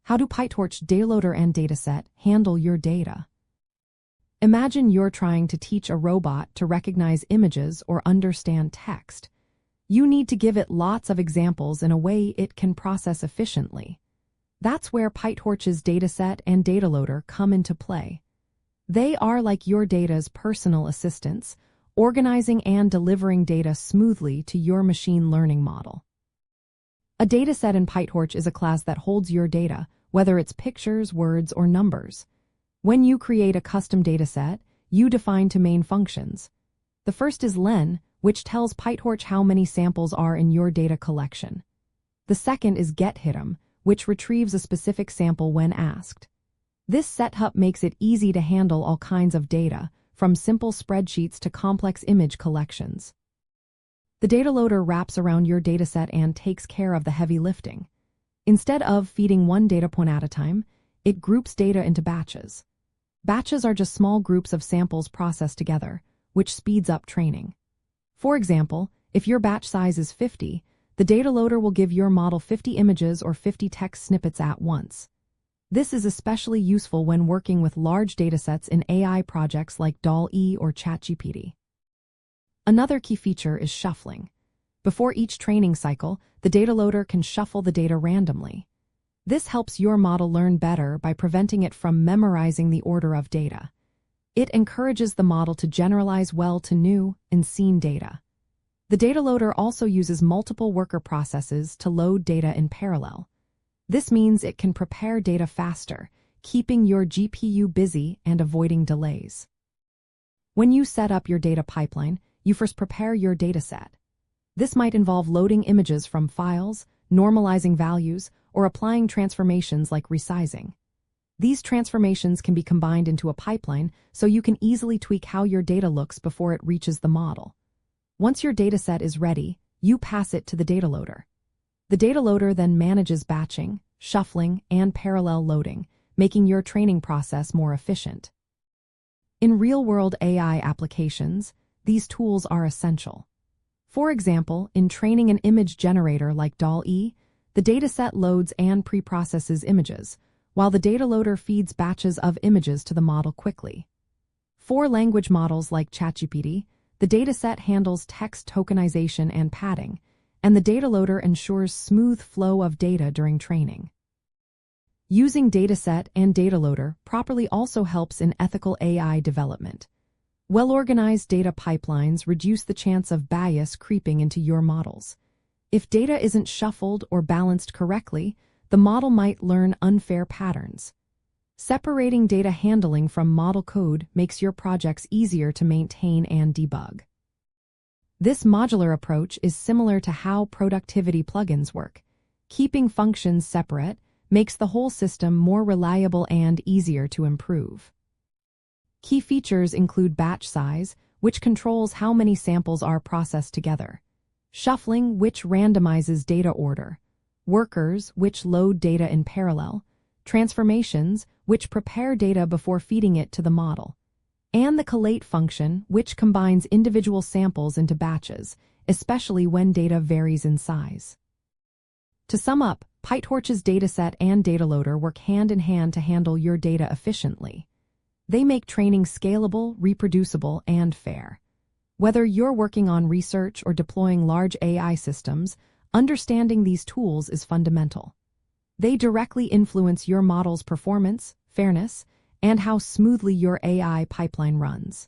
How do PyTorch, DataLoader, and Dataset handle your data? Imagine you're trying to teach a robot to recognize images or understand text. You need to give it lots of examples in a way it can process efficiently. That's where PyTorch's Dataset and DataLoader come into play. They are like your data's personal assistants, organizing and delivering data smoothly to your machine learning model. A dataset in PyTorch is a class that holds your data, whether it's pictures, words, or numbers. When you create a custom dataset, you define two main functions. The first is len, which tells PyTorch how many samples are in your data collection. The second is getHitem, which retrieves a specific sample when asked. This setup makes it easy to handle all kinds of data, from simple spreadsheets to complex image collections. The DataLoader wraps around your dataset and takes care of the heavy lifting. Instead of feeding one data point at a time, it groups data into batches. Batches are just small groups of samples processed together, which speeds up training. For example, if your batch size is 50, the DataLoader will give your model 50 images or 50 text snippets at once. This is especially useful when working with large datasets in AI projects like DALL-E or ChatGPT. Another key feature is shuffling. Before each training cycle, the DataLoader can shuffle the data randomly. This helps your model learn better by preventing it from memorizing the order of data. It encourages the model to generalize well to new and seen data. The DataLoader also uses multiple worker processes to load data in parallel. This means it can prepare data faster, keeping your GPU busy and avoiding delays. When you set up your data pipeline, you first prepare your dataset. This might involve loading images from files, normalizing values, or applying transformations like resizing. These transformations can be combined into a pipeline so you can easily tweak how your data looks before it reaches the model. Once your dataset is ready, you pass it to the DataLoader. The DataLoader then manages batching, shuffling, and parallel loading, making your training process more efficient. In real-world AI applications, these tools are essential. For example, in training an image generator like DALL-E, the dataset loads and pre-processes images, while the DataLoader feeds batches of images to the model quickly. For language models like ChatGPT, the dataset handles text tokenization and padding, and the DataLoader ensures smooth flow of data during training. Using Dataset and DataLoader properly also helps in ethical AI development. Well-organized data pipelines reduce the chance of bias creeping into your models. If data isn't shuffled or balanced correctly, the model might learn unfair patterns. Separating data handling from model code makes your projects easier to maintain and debug. This modular approach is similar to how productivity plugins work. Keeping functions separate makes the whole system more reliable and easier to improve. Key features include batch size, which controls how many samples are processed together, shuffling, which randomizes data order, workers, which load data in parallel, transformations, which prepare data before feeding it to the model, and the collate function, which combines individual samples into batches, especially when data varies in size. To sum up, PyTorch's dataset and DataLoader work hand in hand to handle your data efficiently. They make training scalable, reproducible, and fair. Whether you're working on research or deploying large AI systems, understanding these tools is fundamental. They directly influence your model's performance, fairness, and how smoothly your AI pipeline runs.